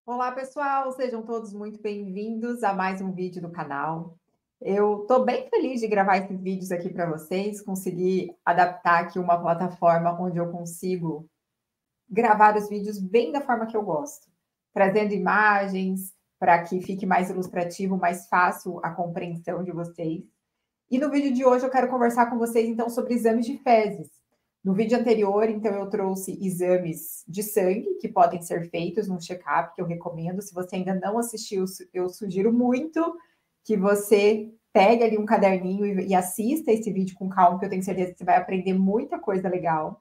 Olá, pessoal, sejam todos muito bem-vindos a mais um vídeo do canal. Eu estou bem feliz de gravar esses vídeos aqui para vocês, conseguir adaptar aqui uma plataforma onde eu consigo gravar os vídeos bem da forma que eu gosto, trazendo imagens para que fique mais ilustrativo, mais fácil a compreensão de vocês. E no vídeo de hoje eu quero conversar com vocês então sobre exames de fezes. No vídeo anterior, então, eu trouxe exames de sangue que podem ser feitos num check-up, que eu recomendo. Se você ainda não assistiu, eu sugiro muito que você pegue ali um caderninho e assista esse vídeo com calma, porque eu tenho certeza que você vai aprender muita coisa legal.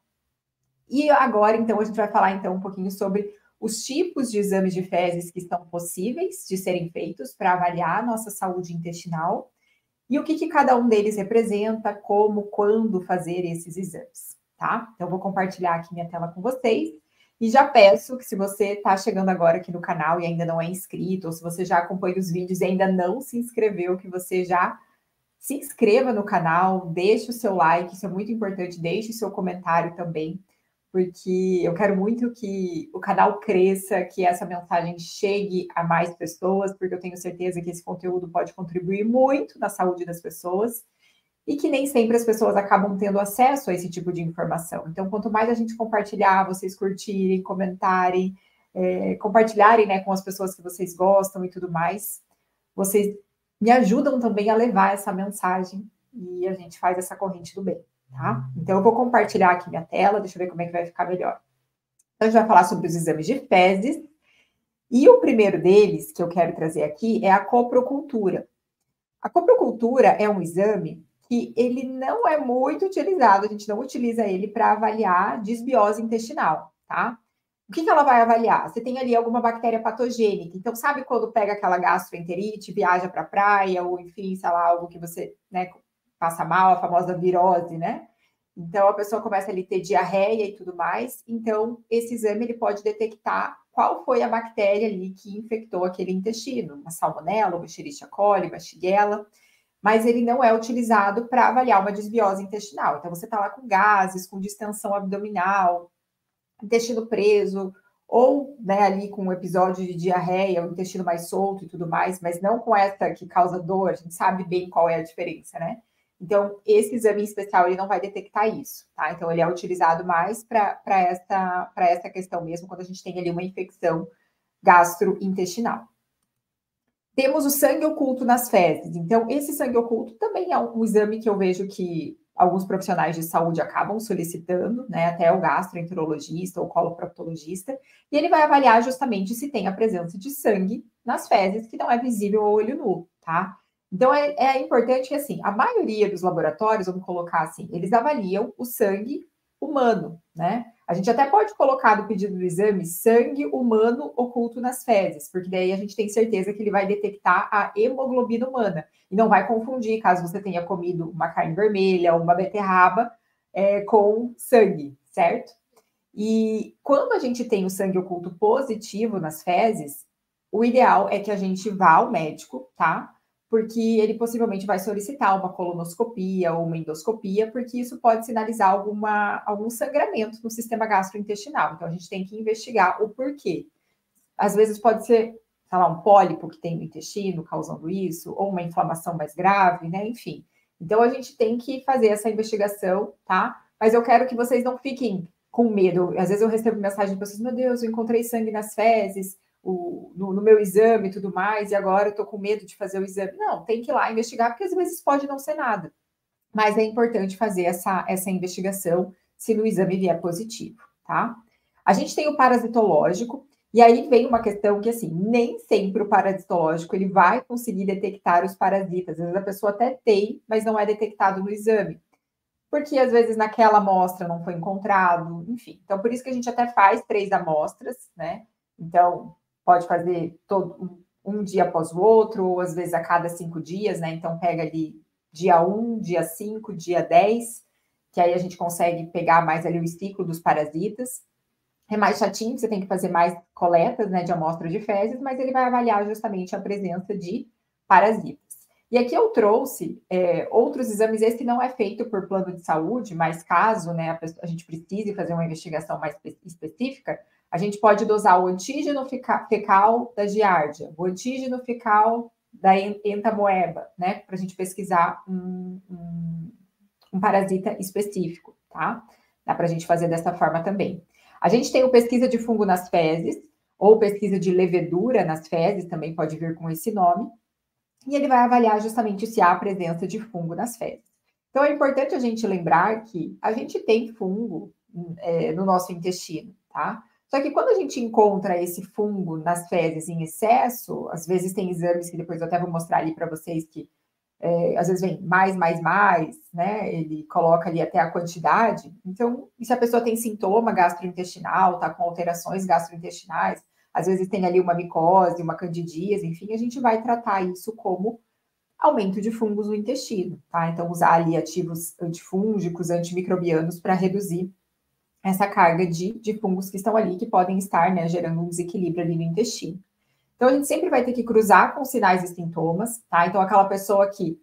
E agora, então, a gente vai falar então um pouquinho sobre os tipos de exames de fezes que são possíveis de serem feitos para avaliar a nossa saúde intestinal e o que cada um deles representa, como, quando fazer esses exames, tá? Então, eu vou compartilhar aqui minha tela com vocês. E já peço que se você está chegando agora aqui no canal e ainda não é inscrito, ou se você já acompanha os vídeos e ainda não se inscreveu, que você já se inscreva no canal, deixe o seu like, isso é muito importante, deixe o seu comentário também, porque eu quero muito que o canal cresça, que essa mensagem chegue a mais pessoas, porque eu tenho certeza que esse conteúdo pode contribuir muito na saúde das pessoas e que nem sempre as pessoas acabam tendo acesso a esse tipo de informação. Então, quanto mais a gente compartilhar, vocês curtirem, comentarem, compartilharem, né, com as pessoas que vocês gostam e tudo mais, vocês me ajudam também a levar essa mensagem e a gente faz essa corrente do bem, tá? Então, eu vou compartilhar aqui minha tela, deixa eu ver como é que vai ficar melhor. Então, a gente vai falar sobre os exames de fezes, e o primeiro deles que eu quero trazer aqui é a coprocultura. A coprocultura é um exame que ele não é muito utilizado, a gente não utiliza ele para avaliar desbiose intestinal, tá? O que ela vai avaliar? Você tem ali alguma bactéria patogênica. Então, sabe quando pega aquela gastroenterite, viaja para a praia, ou enfim, sei lá, algo que você, né, passa mal, a famosa virose, né? Então, a pessoa começa ali a ter diarreia e tudo mais. Então, esse exame ele pode detectar qual foi a bactéria ali que infectou aquele intestino, uma salmonela, uma Escherichia coli, uma Shigella, mas ele não é utilizado para avaliar uma desbiose intestinal. Então, você está lá com gases, com distensão abdominal, intestino preso, ou né, ali com um episódio de diarreia, o intestino mais solto e tudo mais, mas não com essa que causa dor, a gente sabe bem qual é a diferença, né? Então, esse exame especial, ele não vai detectar isso, tá? Então, ele é utilizado mais para essa questão mesmo, quando a gente tem ali uma infecção gastrointestinal. Temos o sangue oculto nas fezes. Então, esse sangue oculto também é um exame que eu vejo que alguns profissionais de saúde acabam solicitando, né, até o gastroenterologista ou coloproctologista, e ele vai avaliar justamente se tem a presença de sangue nas fezes, que não é visível ao olho nu, tá? Então, é importante que, assim, a maioria dos laboratórios, vamos colocar assim, eles avaliam o sangue humano, né? A gente até pode colocar no pedido do exame sangue humano oculto nas fezes, porque daí a gente tem certeza que ele vai detectar a hemoglobina humana e não vai confundir caso você tenha comido uma carne vermelha ou uma beterraba com sangue, certo? E quando a gente tem o sangue oculto positivo nas fezes, o ideal é que a gente vá ao médico, tá? Porque ele possivelmente vai solicitar uma colonoscopia ou uma endoscopia, porque isso pode sinalizar algum sangramento no sistema gastrointestinal. Então, a gente tem que investigar o porquê. Às vezes pode ser, sei lá, um pólipo que tem no intestino causando isso, ou uma inflamação mais grave, né? Enfim. Então, a gente tem que fazer essa investigação, tá? Mas eu quero que vocês não fiquem com medo. Às vezes eu recebo mensagem de pessoas, meu Deus, eu encontrei sangue nas fezes, no meu exame e tudo mais, e agora eu tô com medo de fazer o exame. Não, tem que ir lá investigar, porque às vezes pode não ser nada. Mas é importante fazer essa investigação se no exame vier positivo, tá? A gente tem o parasitológico, e aí vem uma questão que, assim, nem sempre o parasitológico ele vai conseguir detectar os parasitas. Às vezes a pessoa até tem, mas não é detectado no exame porque às vezes naquela amostra não foi encontrado, enfim. Então, por isso que a gente até faz 3 amostras, né? Então, pode fazer todo um dia após o outro, ou às vezes a cada 5 dias, né? Então, pega ali dia 1, dia 5, dia 10, que aí a gente consegue pegar mais ali o ciclo dos parasitas. É mais chatinho, você tem que fazer mais coletas, né, de amostras de fezes, mas ele vai avaliar justamente a presença de parasitas. E aqui eu trouxe outros exames, esse não é feito por plano de saúde, mas caso né, a gente precise fazer uma investigação mais específica, A gente pode dosar o antígeno fecal da giardia, o antígeno fecal da entamoeba, né? Para a gente pesquisar um parasita específico, tá? Dá para a gente fazer dessa forma também. A gente tem o pesquisa de fungo nas fezes, ou pesquisa de levedura nas fezes, também pode vir com esse nome, e ele vai avaliar justamente se há presença de fungo nas fezes. Então, é importante a gente lembrar que a gente tem fungo no nosso intestino, tá? Só que quando a gente encontra esse fungo nas fezes em excesso, às vezes tem exames que depois eu até vou mostrar ali para vocês que às vezes vem mais, né? Ele coloca ali até a quantidade. Então, e se a pessoa tem sintoma gastrointestinal, tá com alterações gastrointestinais, às vezes tem ali uma micose, uma candidíase, enfim, a gente vai tratar isso como aumento de fungos no intestino, tá? Então, usar ali ativos antifúngicos, antimicrobianos para reduzir essa carga de fungos que estão ali, que podem estar, né, gerando um desequilíbrio ali no intestino. Então, a gente sempre vai ter que cruzar com sinais e sintomas, tá? Então, aquela pessoa que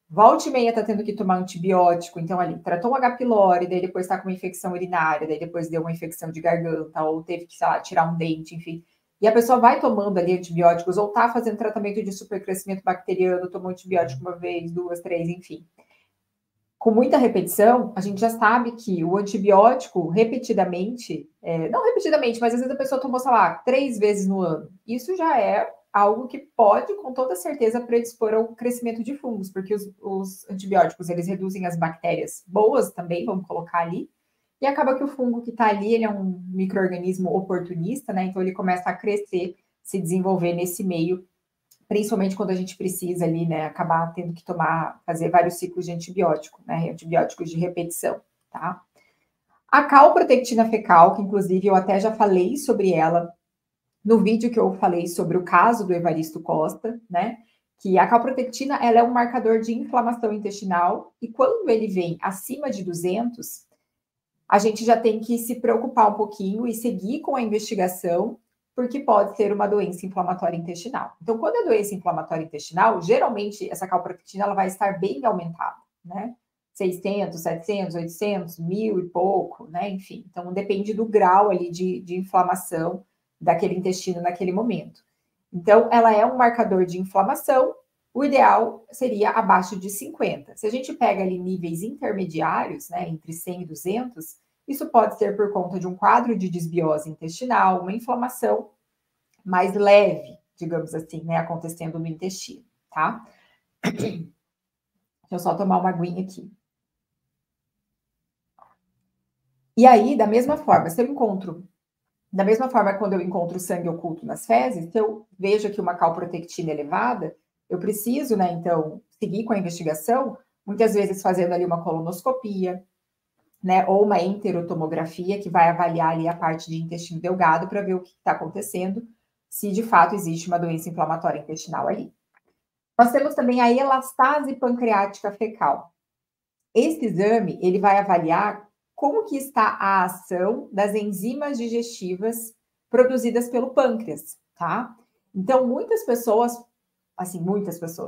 volta e meia tá tendo que tomar antibiótico, então ali, tratou um H. pylori, daí depois tá com uma infecção urinária, daí depois deu uma infecção de garganta, ou teve que, sei lá, tirar um dente, enfim. E a pessoa vai tomando ali antibióticos, ou tá fazendo tratamento de supercrescimento bacteriano, tomou antibiótico uma vez, duas, três, enfim. Com muita repetição, a gente já sabe que o antibiótico, repetidamente, não repetidamente, mas às vezes a pessoa tomou, sei lá, 3 vezes no ano. Isso já é algo que pode, com toda certeza, predispor ao crescimento de fungos, porque os antibióticos, eles reduzem as bactérias boas também, vamos colocar ali, e acaba que o fungo que está ali, ele é um micro-organismo oportunista, né? Então ele começa a crescer, se desenvolver nesse meio, principalmente quando a gente precisa ali, né, acabar tendo que fazer vários ciclos de antibiótico, né, antibióticos de repetição, tá? A calprotectina fecal, que inclusive eu até já falei sobre ela no vídeo que eu falei sobre o caso do Evaristo Costa, né, que a calprotectina, ela é um marcador de inflamação intestinal, e quando ele vem acima de 200, a gente já tem que se preocupar um pouquinho e seguir com a investigação, porque pode ser uma doença inflamatória intestinal. Então, quando é doença inflamatória intestinal, geralmente essa calprotectina ela vai estar bem aumentada, né? 600, 700, 800, 1000 e pouco, né? Enfim, então depende do grau ali de inflamação daquele intestino naquele momento. Então, ela é um marcador de inflamação, o ideal seria abaixo de 50. Se a gente pega ali níveis intermediários, né, entre 100 e 200, isso pode ser por conta de um quadro de desbiose intestinal, uma inflamação mais leve, digamos assim, né, acontecendo no intestino, tá? Deixa eu só tomar uma aguinha aqui. E aí, da mesma forma, quando eu encontro sangue oculto nas fezes, se eu vejo aqui uma calprotectina elevada, eu preciso, né, então, seguir com a investigação, muitas vezes fazendo ali uma colonoscopia, né, ou uma enterotomografia, que vai avaliar ali a parte de intestino delgado para ver o que está acontecendo, se de fato existe uma doença inflamatória intestinal ali. Nós temos também a elastase pancreática fecal. Esse exame, ele vai avaliar como que está a ação das enzimas digestivas produzidas pelo pâncreas, tá? Então, muitas pessoas,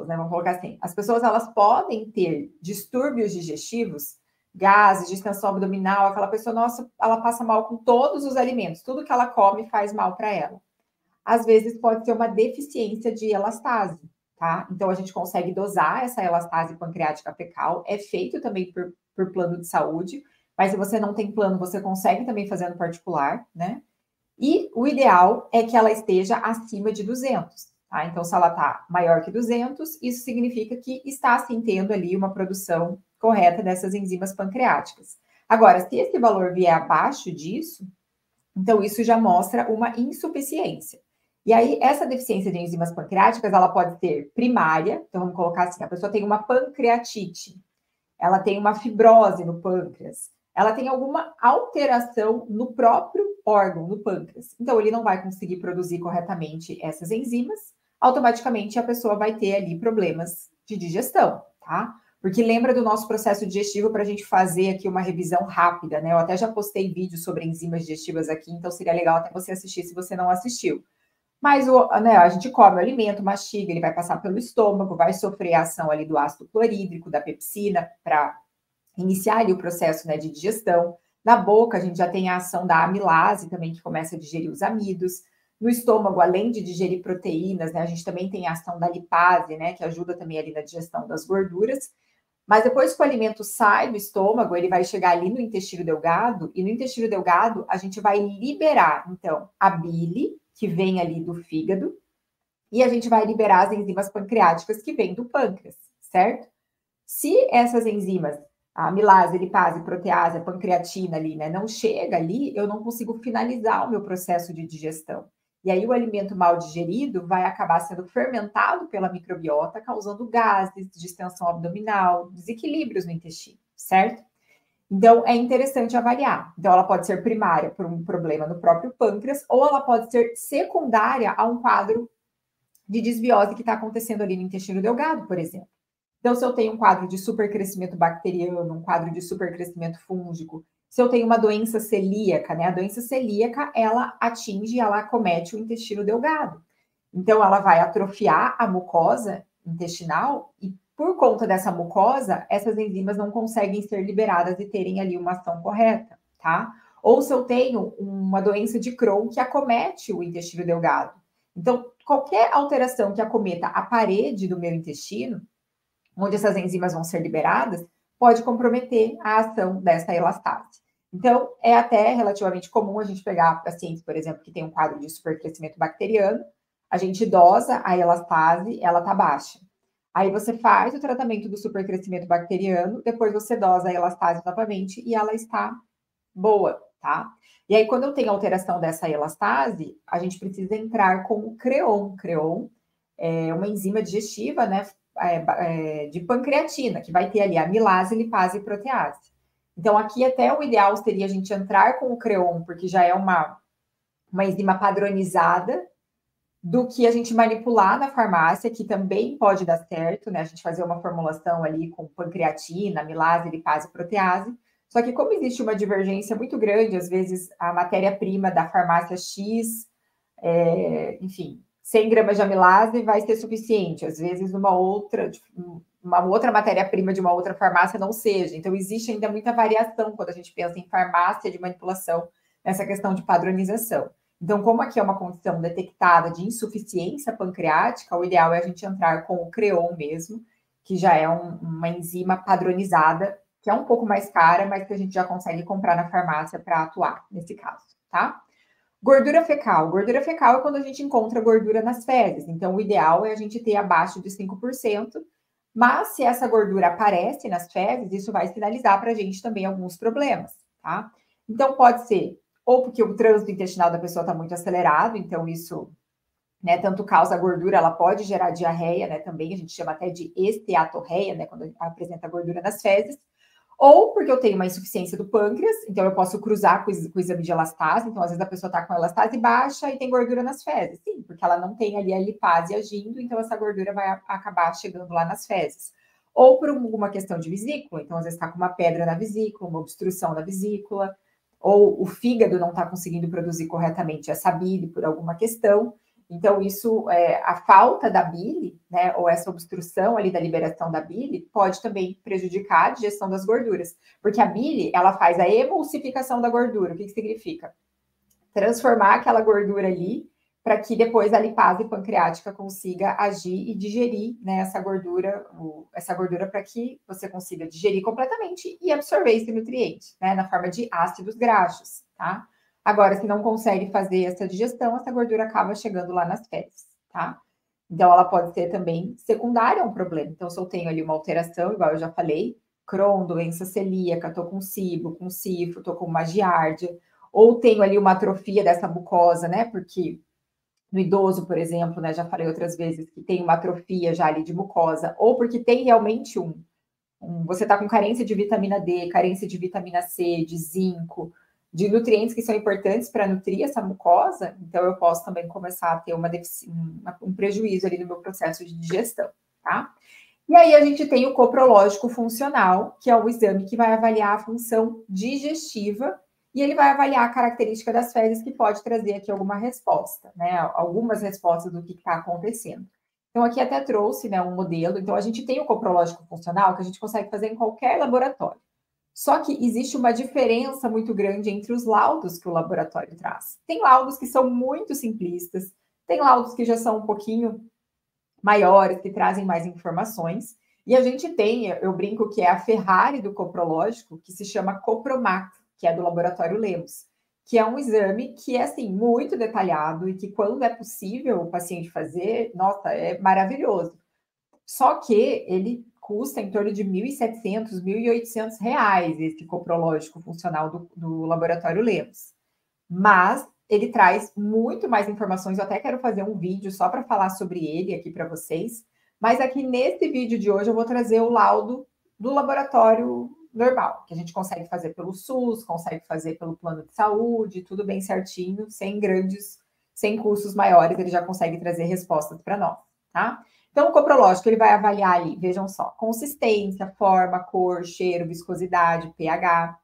né, vamos colocar assim, as pessoas, elas podem ter distúrbios digestivos, gases, distensão abdominal, aquela pessoa, nossa, ela passa mal com todos os alimentos, tudo que ela come faz mal para ela. Às vezes pode ser uma deficiência de elastase, tá? Então a gente consegue dosar essa elastase pancreática fecal, é feito também por plano de saúde, mas se você não tem plano, você consegue também fazer no particular, né? E o ideal é que ela esteja acima de 200, tá? Então, se ela está maior que 200, isso significa que está sim tendo ali uma produção correta dessas enzimas pancreáticas. Agora, se esse valor vier abaixo disso, então isso já mostra uma insuficiência. E aí, essa deficiência de enzimas pancreáticas, ela pode ser primária, então vamos colocar assim, a pessoa tem uma pancreatite, ela tem uma fibrose no pâncreas, ela tem alguma alteração no próprio órgão, no pâncreas. Então, ele não vai conseguir produzir corretamente essas enzimas, automaticamente a pessoa vai ter ali problemas de digestão, tá? Porque lembra do nosso processo digestivo para a gente fazer aqui uma revisão rápida, né? Eu até já postei vídeo sobre enzimas digestivas aqui, então seria legal até você assistir se você não assistiu. Mas né, a gente come o alimento, mastiga, ele vai passar pelo estômago, vai sofrer a ação ali do ácido clorídrico, da pepsina, para iniciar ali o processo, né, de digestão. Na boca, a gente já tem a ação da amilase também, que começa a digerir os amidos. No estômago, além de digerir proteínas, né, a gente também tem a ação da lipase, né, que ajuda também ali na digestão das gorduras. Mas depois que o alimento sai do estômago, ele vai chegar ali no intestino delgado, e no intestino delgado a gente vai liberar, então, a bile, que vem ali do fígado, e a gente vai liberar as enzimas pancreáticas que vêm do pâncreas, certo? Se essas enzimas, a amilase, lipase, protease, a pancreatina ali, né, não chega ali, eu não consigo finalizar o meu processo de digestão. E aí o alimento mal digerido vai acabar sendo fermentado pela microbiota, causando gases, distensão abdominal, desequilíbrios no intestino, certo? Então, é interessante avaliar. Então, ela pode ser primária por um problema no próprio pâncreas, ou ela pode ser secundária a um quadro de desbiose que está acontecendo ali no intestino delgado, por exemplo. Então, se eu tenho um quadro de supercrescimento bacteriano, um quadro de supercrescimento fúngico, se eu tenho uma doença celíaca, né? A doença celíaca, ela atinge, ela acomete o intestino delgado. Então, ela vai atrofiar a mucosa intestinal e, por conta dessa mucosa, essas enzimas não conseguem ser liberadas e terem ali uma ação correta, tá? Ou se eu tenho uma doença de Crohn que acomete o intestino delgado. Então, qualquer alteração que acometa a parede do meu intestino, onde essas enzimas vão ser liberadas, pode comprometer a ação dessa elastase. Então, é até relativamente comum a gente pegar pacientes, por exemplo, que tem um quadro de supercrescimento bacteriano, a gente dosa a elastase, ela tá baixa. Aí você faz o tratamento do supercrescimento bacteriano, depois você dosa a elastase novamente e ela está boa, tá? E aí, quando eu tenho alteração dessa elastase, a gente precisa entrar com o CREON. CREON é uma enzima digestiva, né, de pancreatina, que vai ter ali amilase, lipase e protease. Então, aqui até o ideal seria a gente entrar com o CREON, porque já é uma enzima padronizada, do que a gente manipular na farmácia, que também pode dar certo, né? A gente fazer uma formulação ali com pancreatina, amilase, lipase, protease. Só que como existe uma divergência muito grande, às vezes a matéria-prima da farmácia X, enfim, 100 gramas de amilase vai ser suficiente. Às vezes uma outra matéria-prima de uma outra farmácia não seja. Então, existe ainda muita variação quando a gente pensa em farmácia de manipulação, nessa questão de padronização. Então, como aqui é uma condição detectada de insuficiência pancreática, o ideal é a gente entrar com o CREON mesmo, que já é uma enzima padronizada, que é um pouco mais cara, mas que a gente já consegue comprar na farmácia para atuar nesse caso, tá? Gordura fecal. Gordura fecal é quando a gente encontra gordura nas fezes. Então, o ideal é a gente ter abaixo de 5%, mas se essa gordura aparece nas fezes, isso vai sinalizar para a gente também alguns problemas, tá? Então, pode ser ou porque o trânsito intestinal da pessoa está muito acelerado, então isso, né, tanto causa gordura, ela pode gerar diarreia, né, também, a gente chama até de esteatorreia, né, quando apresenta gordura nas fezes, ou porque eu tenho uma insuficiência do pâncreas, então eu posso cruzar com o exame de elastase, então às vezes a pessoa está com a elastase baixa e tem gordura nas fezes, sim, porque ela não tem ali a lipase agindo, então essa gordura vai acabar chegando lá nas fezes. Ou por alguma questão de vesícula, então às vezes está com uma pedra na vesícula, uma obstrução na vesícula, ou o fígado não está conseguindo produzir corretamente essa bile por alguma questão. Então, isso, a falta da bile, né, ou essa obstrução ali da liberação da bile, pode também prejudicar a digestão das gorduras. Porque a bile, ela faz a emulsificação da gordura. O que significa? Transformar aquela gordura ali para que depois a lipase pancreática consiga agir e digerir, né, essa gordura para que você consiga digerir completamente e absorver esse nutriente, né, na forma de ácidos graxos, tá? Agora, se não consegue fazer essa digestão, essa gordura acaba chegando lá nas fezes, tá? Então, ela pode ser também secundária a um problema. Então, se eu tenho ali uma alteração, igual eu já falei, Crohn, doença celíaca, tô com SIBO, com CIFO, tô com uma giardia, ou tenho ali uma atrofia dessa mucosa, né? Porque no idoso, por exemplo, né, já falei outras vezes que tem uma atrofia já ali de mucosa, ou porque tem realmente você está com carência de vitamina D, carência de vitamina C, de zinco, de nutrientes que são importantes para nutrir essa mucosa, então eu posso também começar a ter um prejuízo ali no meu processo de digestão, tá? E aí a gente tem o coprológico funcional, que é o exame que vai avaliar a função digestiva e ele vai avaliar a característica das fezes que pode trazer aqui alguma resposta, né? Algumas respostas do que está acontecendo. Então, aqui até trouxe, né, um modelo. Então, a gente tem o coprológico funcional que a gente consegue fazer em qualquer laboratório. Só que existe uma diferença muito grande entre os laudos que o laboratório traz. Tem laudos que são muito simplistas, tem laudos que já são um pouquinho maiores, que trazem mais informações. E a gente tem, eu brinco que é a Ferrari do coprológico, que se chama Copromac, que é do laboratório Lemos, que é um exame que é assim muito detalhado e que quando é possível o paciente fazer, nossa, é maravilhoso. Só que ele custa em torno de R$ 1.700, R$ 1.800 esse coprológico funcional do laboratório Lemos. Mas ele traz muito mais informações. Eu até quero fazer um vídeo só para falar sobre ele aqui para vocês. Mas aqui nesse vídeo de hoje eu vou trazer o laudo do laboratório normal, que a gente consegue fazer pelo SUS, consegue fazer pelo plano de saúde, tudo bem certinho, sem custos maiores, ele já consegue trazer respostas para nós, tá? Então, o coprológico, ele vai avaliar ali, vejam só, consistência, forma, cor, cheiro, viscosidade, pH.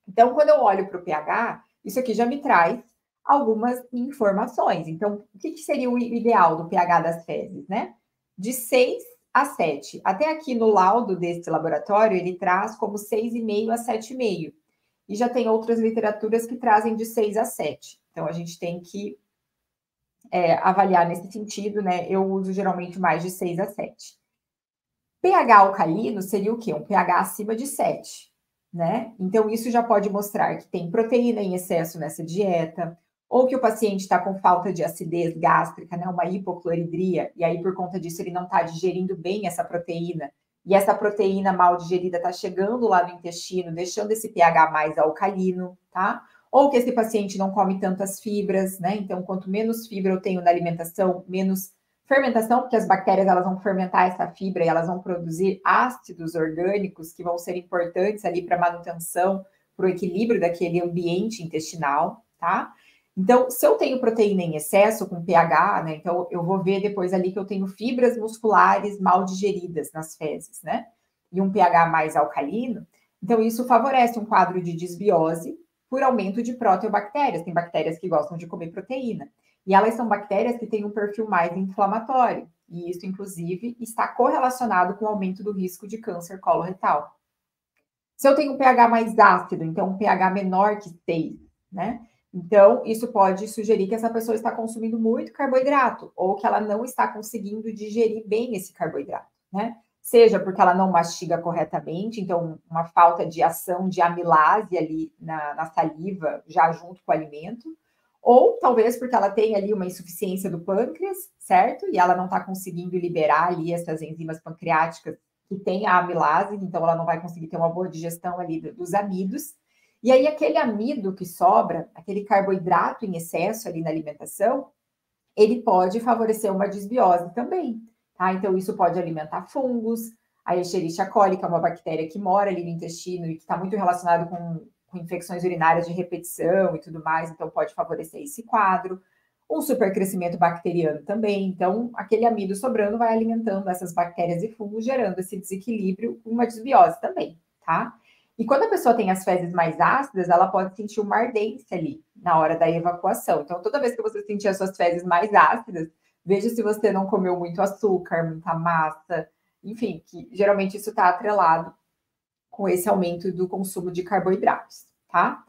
Então, quando eu olho para o pH, isso aqui já me traz algumas informações. Então, o que seria o ideal do pH das fezes, né? De 6 a 7. Até aqui no laudo desse laboratório, ele traz como 6,5 a 7,5. E já tem outras literaturas que trazem de 6 a 7. Então, a gente tem que avaliar nesse sentido, né? Eu uso geralmente mais de 6 a 7. pH alcalino seria o quê? Um pH acima de 7, né? Então, isso já pode mostrar que tem proteína em excesso nessa dieta, ou que o paciente está com falta de acidez gástrica, né? Uma hipocloridria, e aí, por conta disso, ele não está digerindo bem essa proteína, e essa proteína mal digerida está chegando lá no intestino, deixando esse pH mais alcalino, tá? Ou que esse paciente não come tantas fibras, né? Então, quanto menos fibra eu tenho na alimentação, menos fermentação, porque as bactérias elas vão fermentar essa fibra e elas vão produzir ácidos orgânicos que vão ser importantes ali para a manutenção, para o equilíbrio daquele ambiente intestinal, tá? Então, se eu tenho proteína em excesso com pH, né? Então, eu vou ver depois ali que eu tenho fibras musculares mal digeridas nas fezes, né? E um pH mais alcalino. Então, isso favorece um quadro de desbiose por aumento de proteobactérias. Tem bactérias que gostam de comer proteína. E elas são bactérias que têm um perfil mais inflamatório. E isso, inclusive, está correlacionado com o aumento do risco de câncer coloretal. Se eu tenho um pH mais ácido, então um pH menor que 6, né? Então, isso pode sugerir que essa pessoa está consumindo muito carboidrato ou que ela não está conseguindo digerir bem esse carboidrato, né? Seja porque ela não mastiga corretamente, então uma falta de ação de amilase ali na saliva, já junto com o alimento, ou talvez porque ela tem ali uma insuficiência do pâncreas, certo? E ela não está conseguindo liberar ali essas enzimas pancreáticas que tem a amilase, então ela não vai conseguir ter uma boa digestão ali dos amidos. E aí, aquele amido que sobra, aquele carboidrato em excesso ali na alimentação, ele pode favorecer uma desbiose também, tá? Então, isso pode alimentar fungos, a Escherichia coli, que é uma bactéria que mora ali no intestino e que está muito relacionado com infecções urinárias de repetição e tudo mais, então pode favorecer esse quadro. Um supercrescimento bacteriano também, então aquele amido sobrando vai alimentando essas bactérias e fungos, gerando esse desequilíbrio, uma desbiose também, tá? E quando a pessoa tem as fezes mais ácidas, ela pode sentir uma ardência ali na hora da evacuação. Então, toda vez que você sentir as suas fezes mais ácidas, veja se você não comeu muito açúcar, muita massa, enfim, que geralmente isso está atrelado com esse aumento do consumo de carboidratos, tá?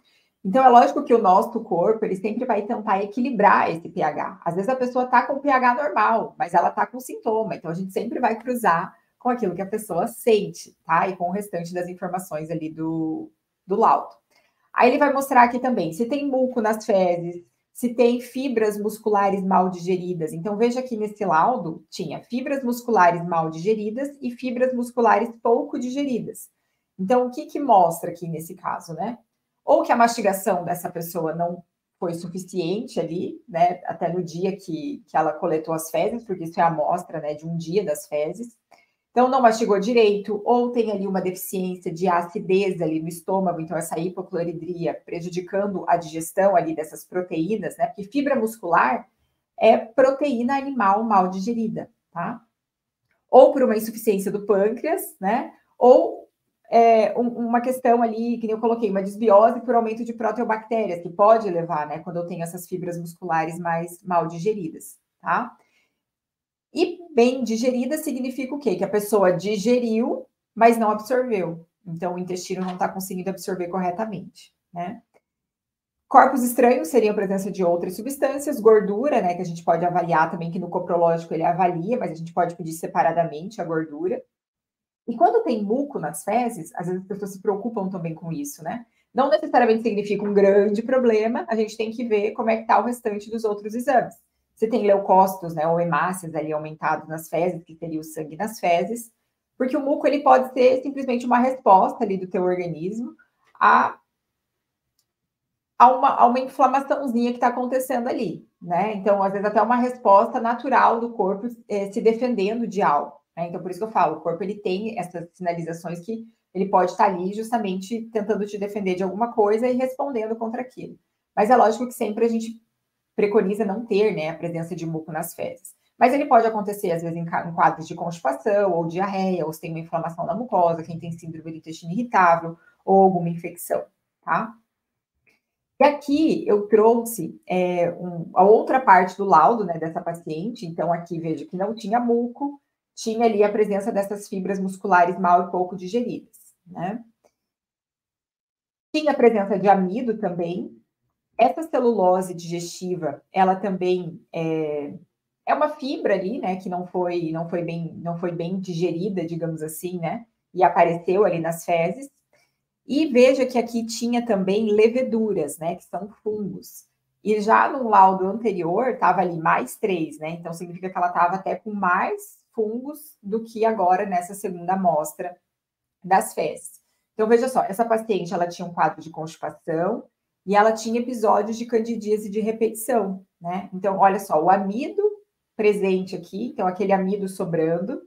Então, é lógico que o nosso corpo, ele sempre vai tentar equilibrar esse pH. Às vezes a pessoa está com pH normal, mas ela está com sintoma. Então, a gente sempre vai cruzar com aquilo que a pessoa sente, tá? E com o restante das informações ali do laudo. Aí ele vai mostrar aqui também se tem muco nas fezes, se tem fibras musculares mal digeridas. Então, veja aqui nesse laudo, tinha fibras musculares mal digeridas e fibras musculares pouco digeridas. Então, o que mostra aqui nesse caso, né? Ou que a mastigação dessa pessoa não foi suficiente ali, né? Até no dia que ela coletou as fezes, porque isso é a amostra, né? De um dia das fezes. Então, não mastigou direito, ou tem ali uma deficiência de acidez ali no estômago, então essa hipocloridria prejudicando a digestão ali dessas proteínas, né? Porque fibra muscular é proteína animal mal digerida, tá? Ou por uma insuficiência do pâncreas, né? Ou uma questão ali, que eu coloquei, uma desbiose por aumento de proteobactérias, que pode levar, né? Quando eu tenho essas fibras musculares mais mal digeridas, tá? E bem digerida significa o quê? Que a pessoa digeriu, mas não absorveu. Então, o intestino não está conseguindo absorver corretamente, né? Corpos estranhos seriam a presença de outras substâncias, gordura, né, que a gente pode avaliar também, que no coprológico ele avalia, mas a gente pode pedir separadamente a gordura. E quando tem muco nas fezes, às vezes as pessoas se preocupam também com isso, né? Não necessariamente significa um grande problema, a gente tem que ver como é que está o restante dos outros exames. Você tem leucócitos, né, ou hemácias ali aumentados nas fezes, que seria o sangue nas fezes, porque o muco ele pode ser simplesmente uma resposta ali do teu organismo a uma inflamaçãozinha que está acontecendo ali, né? Então, às vezes, até uma resposta natural do corpo se defendendo de algo. Né? Então, por isso que eu falo, o corpo ele tem essas sinalizações que ele pode estar ali justamente tentando te defender de alguma coisa e respondendo contra aquilo. Mas é lógico que sempre a gente preconiza não ter, né, a presença de muco nas fezes. Mas ele pode acontecer, às vezes, em quadros de constipação ou diarreia, ou se tem uma inflamação da mucosa, quem tem síndrome do intestino irritável ou alguma infecção, tá? E aqui eu trouxe a outra parte do laudo, né, dessa paciente. Então, aqui vejo que não tinha muco, tinha ali a presença dessas fibras musculares mal e pouco digeridas, né? Tinha a presença de amido também. Essa celulose digestiva, ela também é uma fibra ali, né, que não foi bem digerida, digamos assim, né? E apareceu ali nas fezes. E veja que aqui tinha também leveduras, né, que são fungos. E já no laudo anterior estava ali mais 3, né? Então significa que ela estava até com mais fungos do que agora nessa segunda amostra das fezes. Então veja só, essa paciente ela tinha um quadro de constipação e ela tinha episódios de candidíase de repetição, né? Então olha só, o amido presente aqui, então aquele amido sobrando,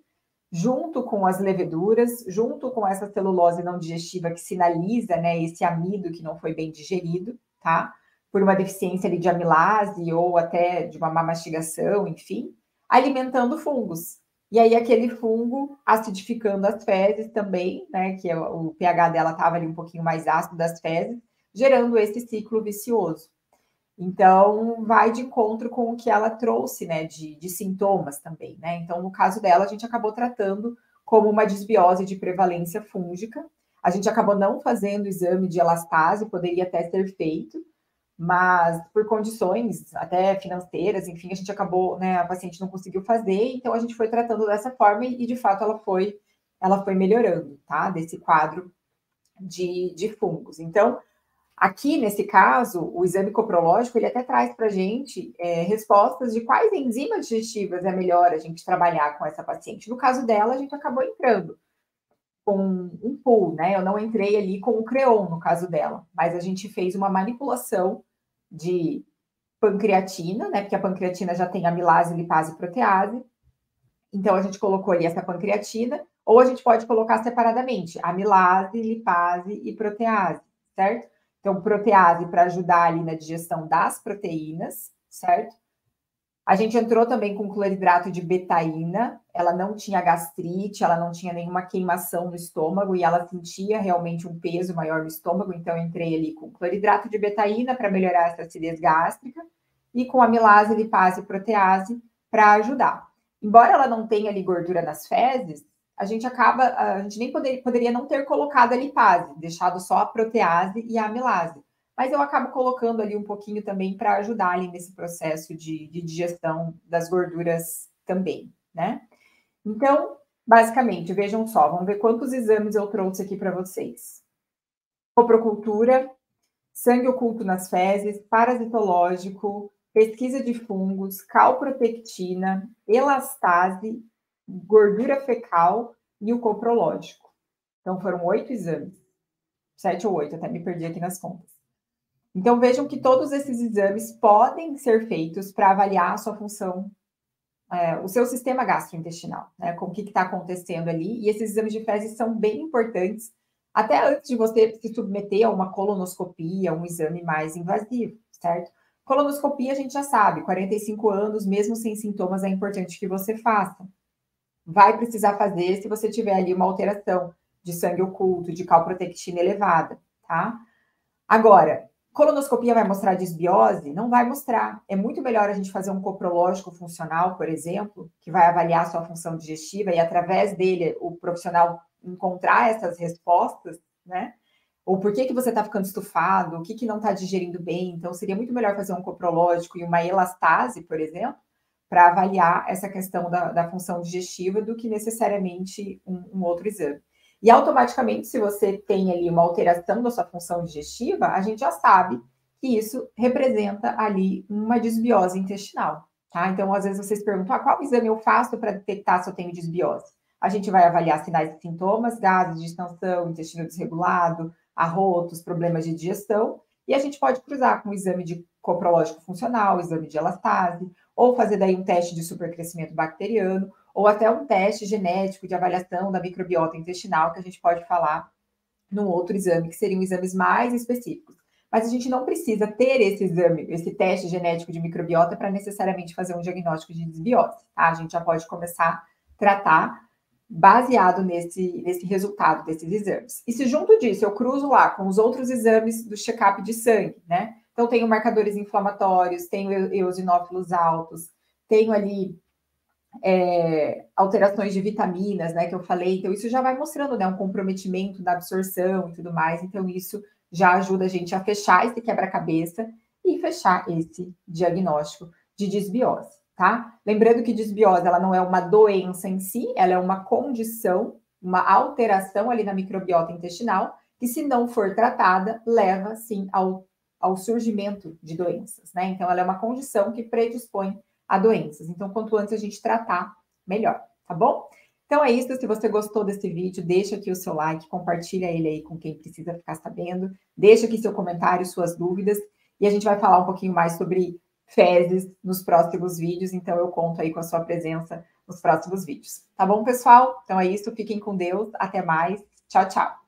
junto com as leveduras, junto com essa celulose não digestiva que sinaliza, né, esse amido que não foi bem digerido, tá? Por uma deficiência ali de amilase ou até de uma má mastigação, enfim, alimentando fungos. E aí aquele fungo acidificando as fezes também, né, que o pH dela estava ali um pouquinho mais ácido das fezes, gerando esse ciclo vicioso. Então, vai de encontro com o que ela trouxe, né, de sintomas também, né? Então, no caso dela, a gente acabou tratando como uma disbiose de prevalência fúngica. A gente acabou não fazendo o exame de elastase, poderia até ser feito, mas por condições até financeiras, enfim, a gente acabou, né, a paciente não conseguiu fazer, então a gente foi tratando dessa forma e de fato ela foi melhorando, tá? Desse quadro de fungos. Então, aqui, nesse caso, o exame coprológico, ele até traz para a gente respostas de quais enzimas digestivas é melhor a gente trabalhar com essa paciente. No caso dela, a gente acabou entrando com um pool, né? Eu não entrei ali com o Creon, no caso dela, mas a gente fez uma manipulação de pancreatina, né? Porque a pancreatina já tem amilase, lipase e protease. Então, a gente colocou ali essa pancreatina, ou a gente pode colocar separadamente amilase, lipase e protease, certo? Então, protease para ajudar ali na digestão das proteínas, certo? A gente entrou também com cloridrato de betaína, ela não tinha gastrite, ela não tinha nenhuma queimação no estômago e ela sentia realmente um peso maior no estômago, então eu entrei ali com cloridrato de betaína para melhorar essa acidez gástrica e com amilase, lipase e protease para ajudar. Embora ela não tenha ali gordura nas fezes, a gente nem poderia não ter colocado a lipase, deixado só a protease e a amilase. Mas eu acabo colocando ali um pouquinho também para ajudar ali nesse processo de digestão das gorduras também, né? Então, basicamente, vejam só, vamos ver quantos exames eu trouxe aqui para vocês. Coprocultura, sangue oculto nas fezes, parasitológico, pesquisa de fungos, calprotectina, elastase, gordura fecal e o coprológico. Então, foram 8 exames. 7 ou 8, até me perdi aqui nas contas. Então, vejam que todos esses exames podem ser feitos para avaliar a sua função, o seu sistema gastrointestinal, né? Com o que está acontecendo ali. E esses exames de fezes são bem importantes, até antes de você se submeter a uma colonoscopia, um exame mais invasivo, certo? Colonoscopia a gente já sabe, 45 anos, mesmo sem sintomas, é importante que você faça. Vai precisar fazer se você tiver ali uma alteração de sangue oculto, de calprotectina elevada, tá? Agora, colonoscopia vai mostrar disbiose? Não vai mostrar. É muito melhor a gente fazer um coprológico funcional, por exemplo, que vai avaliar a sua função digestiva e através dele o profissional encontrar essas respostas, né? Ou por que você está ficando estufado, o que não está digerindo bem. Então, seria muito melhor fazer um coprológico e uma elastase, por exemplo, para avaliar essa questão da função digestiva do que necessariamente um outro exame. E automaticamente, se você tem ali uma alteração da sua função digestiva, a gente já sabe que isso representa ali uma desbiose intestinal, tá? Então, às vezes vocês perguntam, qual exame eu faço para detectar se eu tenho desbiose? A gente vai avaliar sinais e sintomas, gases, distensão, intestino desregulado, arrotos, problemas de digestão, e a gente pode cruzar com o exame de coprológico funcional, exame de elastase, ou fazer daí um teste de supercrescimento bacteriano, ou até um teste genético de avaliação da microbiota intestinal, que a gente pode falar num outro exame, que seriam exames mais específicos. Mas a gente não precisa ter esse exame, esse teste genético de microbiota para necessariamente fazer um diagnóstico de desbiose, tá? A gente já pode começar a tratar baseado nesse resultado desses exames. E se junto disso eu cruzo lá com os outros exames do check-up de sangue, né? Então, tenho marcadores inflamatórios, tenho eosinófilos altos, tenho ali alterações de vitaminas, né, que eu falei. Então, isso já vai mostrando, né, um comprometimento da absorção e tudo mais. Então, isso já ajuda a gente a fechar esse quebra-cabeça e fechar esse diagnóstico de desbiose, tá? Lembrando que desbiose, ela não é uma doença em si, ela é uma condição, uma alteração ali na microbiota intestinal, que se não for tratada, leva, sim, ao surgimento de doenças, né? Então, ela é uma condição que predispõe a doenças. Então, quanto antes a gente tratar, melhor, tá bom? Então é isso, se você gostou desse vídeo, deixa aqui o seu like, compartilha ele aí com quem precisa ficar sabendo, deixa aqui seu comentário, suas dúvidas, e a gente vai falar um pouquinho mais sobre fezes nos próximos vídeos, então eu conto aí com a sua presença nos próximos vídeos. Tá bom, pessoal? Então é isso, fiquem com Deus, até mais, tchau, tchau!